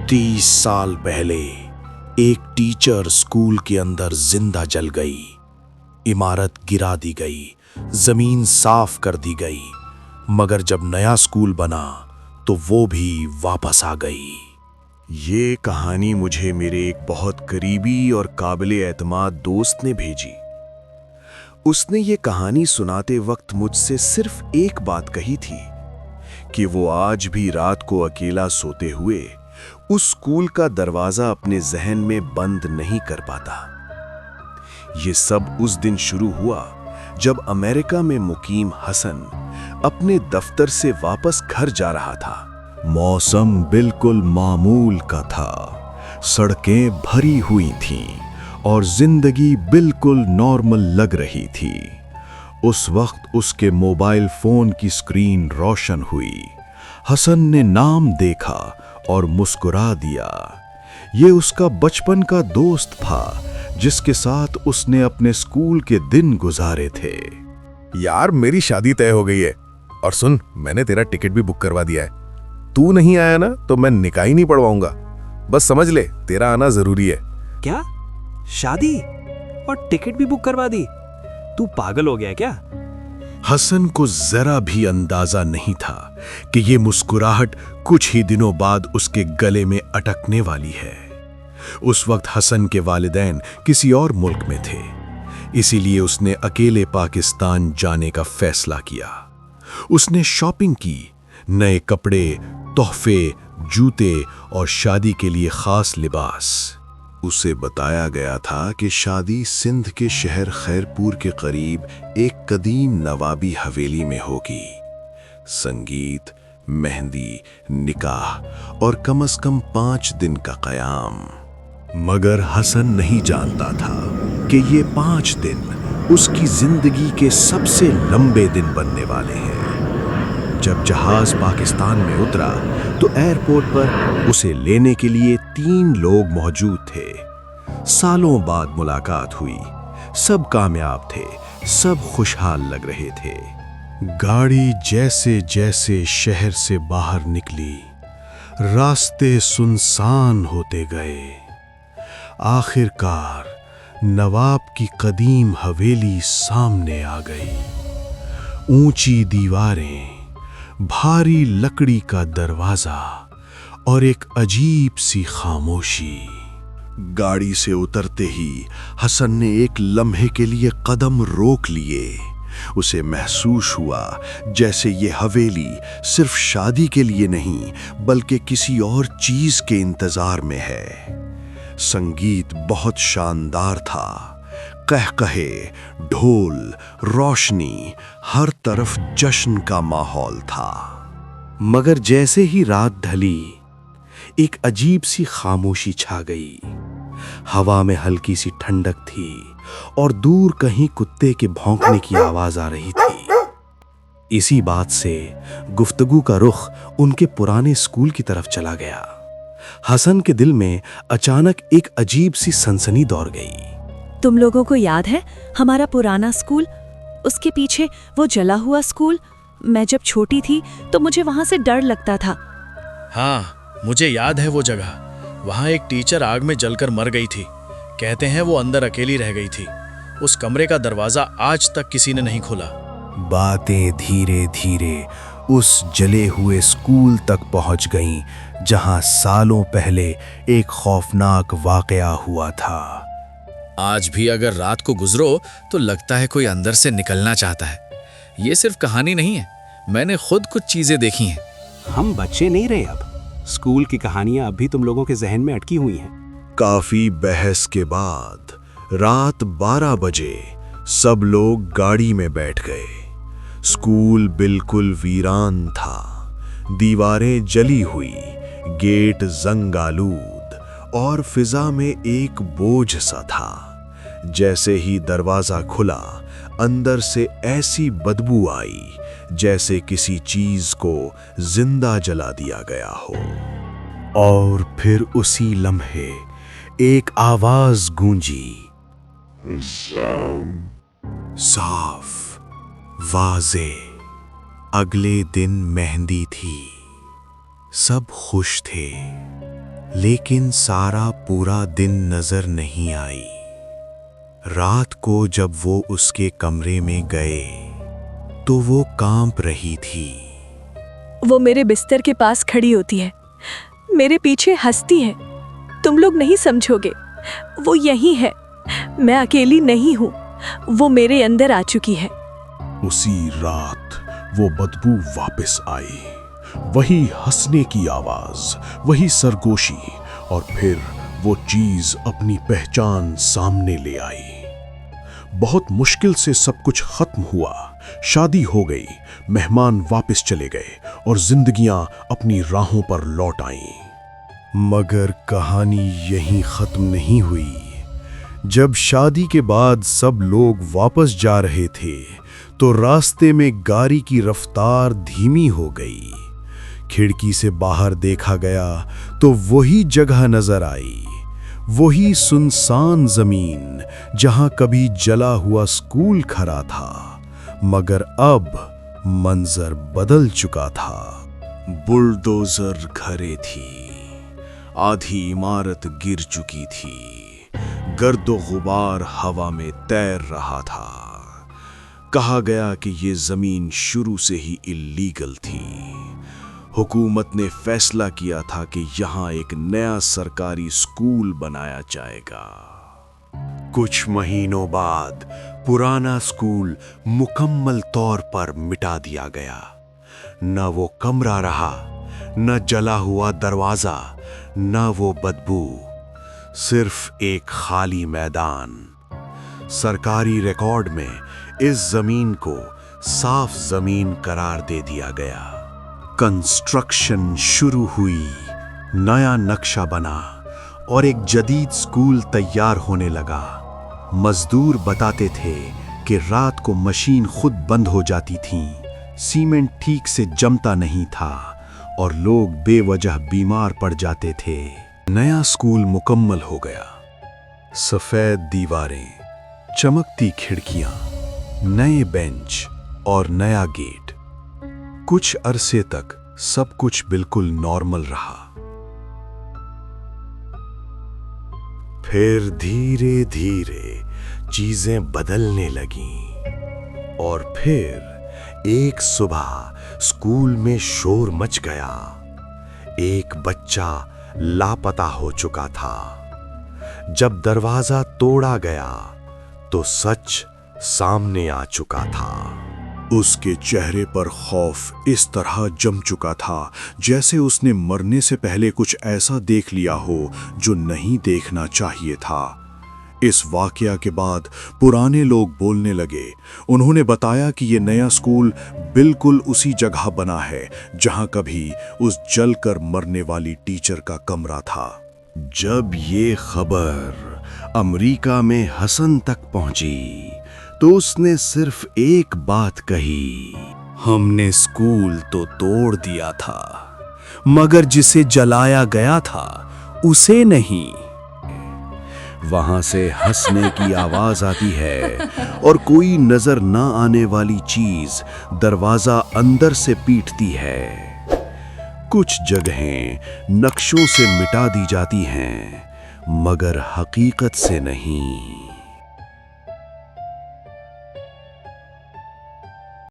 30 साल पहले एक टीचर स्कूल के अंदर जिंदा जल गई। इमारत गिरा दी गई, जमीन साफ कर दी गई, मगर जब नया स्कूल बना तो वो भी वापस आ गई। ये कहानी मुझे मेरे एक बहुत करीबी और काबिले एतमाद दोस्त ने भेजी। उसने ये कहानी सुनाते वक्त मुझसे सिर्फ एक बात कही थी कि वो आज भी रात को अकेला सोते हुए उस स्कूल का दरवाजा अपने जहन में बंद नहीं कर पाता। ये सब उस दिन शुरू हुआ जब अमेरिका में मुकीम हसन अपने दफ्तर से वापस घर जा रहा था। मौसम बिल्कुल मामूल का था, सड़कें भरी हुई थीं और जिंदगी बिल्कुल नॉर्मल लग रही थी। उस वक्त उसके मोबाइल फोन की स्क्रीन रोशन हुई। हसन ने नाम देखा और मुस्कुरा दिया। ये उसका बचपन का दोस्त था जिसके साथ उसने अपने स्कूल के दिन गुजारे थे। यार, मेरी शादी तय हो गई है और सुन, मैंने तेरा टिकट भी बुक करवा दिया है। तू नहीं आया ना तो मैं निकाह ही नहीं पढ़वाऊंगा। बस समझ ले, तेरा आना जरूरी है। क्या? शादी और टिकट भी बुक करवा दी? तू पागल हो गया क्या? हसन को जरा भी अंदाजा नहीं था कि ये मुस्कुराहट कुछ ही दिनों बाद उसके गले में अटकने वाली है। उस वक्त हसन के वालिदैन किसी और मुल्क में थे, इसीलिए उसने अकेले पाकिस्तान जाने का फैसला किया। उसने शॉपिंग की, नए कपड़े, तोहफे, जूते और शादी के लिए खास लिबास। उसे बताया गया था कि शादी सिंध के शहर खैरपुर के करीब एक कदीम नवाबी हवेली में होगी। संगीत, मेहंदी, निकाह और कम से कम 5 दिन का क़याम। मगर हसन नहीं जानता था कि ये 5 दिन उसकी जिंदगी के सबसे लंबे दिन बनने वाले हैं। जब जहाज पाकिस्तान में उतरा तो एयरपोर्ट पर उसे लेने के लिए 3 लोग मौजूद थे। सालों बाद मुलाकात हुई, सब कामयाब थे, सब खुशहाल लग रहे थे। गाड़ी जैसे जैसे शहर से बाहर निकली, रास्ते सुनसान होते गए। आखिरकार नवाब की कदीम हवेली सामने आ गई। ऊंची दीवारें, भारी लकड़ी का दरवाजा और एक अजीब सी खामोशी। गाड़ी से उतरते ही हसन ने एक लम्हे के लिए कदम रोक लिए। उसे महसूस हुआ जैसे ये हवेली सिर्फ शादी के लिए नहीं बल्कि किसी और चीज के इंतजार में है। संगीत बहुत शानदार था। कहकहे, ढोल, रोशनी, हर तरफ जश्न का माहौल था। मगर जैसे ही रात ढली, एक अजीब सी खामोशी छा गई। हवा में हल्की सी ठंडक थी और दूर कहीं कुत्ते के भौंकने की आवाज आ रही थी। इसी बात से गुफ्तगू का रुख उनके पुराने स्कूल की तरफ चला गया। हसन के दिल में अचानक एक अजीब सी सनसनी दौड़ गई। तुम लोगों को याद है हमारा पुराना स्कूल, उसके पीछे वो जला हुआ स्कूल? मैं जब छोटी थी तो मुझे वहां से डर लगता था। हाँ, मुझे याद है वो जगह। वहां एक टीचर आग में जलकर मर गई थी। कहते हैं वो अंदर अकेली रह गई थी। उस कमरे का दरवाजा आज तक किसी ने नहीं खोला। बातें धीरे धीरे उस जले हुए स्कूल तक पहुंच गईं, जहां सालों पहले एक खौफनाक वाकया हुआ था। आज भी अगर रात को गुजरो तो लगता है कोई अंदर से निकलना चाहता है। ये सिर्फ कहानी नहीं है, मैंने खुद कुछ चीजें देखी हैं। हम बच्चे नहीं रहे अब। स्कूल की कहानियां अब भी तुम लोगों के जहन में अटकी हुई हैं। काफी बहस के बाद रात 12 बजे सब लोग गाड़ी में बैठ गए। स्कूल बिल्कुल वीरान था। दीवारें जली हुई, गेट जंग-आलूद और फिजा में एक बोझ सा था। जैसे ही दरवाजा खुला, अंदर से ऐसी बदबू आई जैसे किसी चीज को जिंदा जला दिया गया हो। और फिर उसी लम्हे एक आवाज गूंजी, साफ, वाजे। अगले दिन मेहंदी थी। सब खुश थे, लेकिन सारा पूरा दिन नजर नहीं आई। रात को जब वो उसके कमरे में गए तो वो कांप रही थी। वो मेरे बिस्तर के पास खड़ी होती है, मेरे पीछे हंसती है। तुम लोग नहीं समझोगे, वो यही है, मैं अकेली नहीं हूँ, वो मेरे अंदर आ चुकी है। उसी रात वो बदबू वापस आई, वही हंसने की आवाज, वही सरगोशी, और फिर वो चीज अपनी पहचान सामने ले आई। बहुत मुश्किल से सब कुछ खत्म हुआ, शादी हो गई, मेहमान वापस चले गए और जिंदगियां अपनी राहों पर लौट आईं। मगर कहानी यहीं खत्म नहीं हुई। जब शादी के बाद सब लोग वापस जा रहे थे तो रास्ते में गाड़ी की रफ्तार धीमी हो गई। खिड़की से बाहर देखा गया तो वही जगह नजर आई, वही सुनसान जमीन जहां कभी जला हुआ स्कूल खड़ा था, मगर अब मंजर बदल चुका था। बुलडोजर खड़े थी, आधी इमारत गिर चुकी थी, गर्दो गुबार हवा में तैर रहा था। कहा गया कि ये जमीन शुरू से ही इल्लीगल थी। हुकूमत ने फैसला किया था कि यहाँ एक नया सरकारी स्कूल बनाया जाएगा। कुछ महीनों बाद पुराना स्कूल मुकम्मल तौर पर मिटा दिया गया। न वो कमरा रहा, न जला हुआ दरवाजा, न वो बदबू, सिर्फ एक खाली मैदान। सरकारी रिकॉर्ड में इस जमीन को साफ जमीन करार दे दिया गया। कंस्ट्रक्शन शुरू हुई, नया नक्शा बना और एक जदीद स्कूल तैयार होने लगा। मजदूर बताते थे कि रात को मशीन खुद बंद हो जाती थी, सीमेंट ठीक से जमता नहीं था और लोग बेवजह बीमार पड़ जाते थे। नया स्कूल मुकम्मल हो गया। सफेद दीवारें, चमकती खिड़कियां, नए बेंच और नया गेट। कुछ अरसे तक सब कुछ बिल्कुल नॉर्मल रहा। फिर धीरे धीरे चीजें बदलने लगीं और फिर एक सुबह स्कूल में शोर मच गया। एक बच्चा लापता हो चुका था। जब दरवाजा तोड़ा गया तो सच सामने आ चुका था। उसके चेहरे पर खौफ इस तरह जम चुका था जैसे उसने मरने से पहले कुछ ऐसा देख लिया हो जो नहीं देखना चाहिए था। इस वाकया के बाद पुराने लोग बोलने लगे। उन्होंने बताया कि ये नया स्कूल बिल्कुल उसी जगह बना है जहां कभी उस जलकर मरने वाली टीचर का कमरा था। जब ये खबर अमेरिका में हसन तक पहुंची तो उसने सिर्फ एक बात कही, हमने स्कूल तो तोड़ दिया था, मगर जिसे जलाया गया था उसे नहीं। वहां से हंसने की आवाज आती है और कोई नजर ना आने वाली चीज दरवाजा अंदर से पीटती है। कुछ जगहें नक्शों से मिटा दी जाती हैं, मगर हकीकत से नहीं।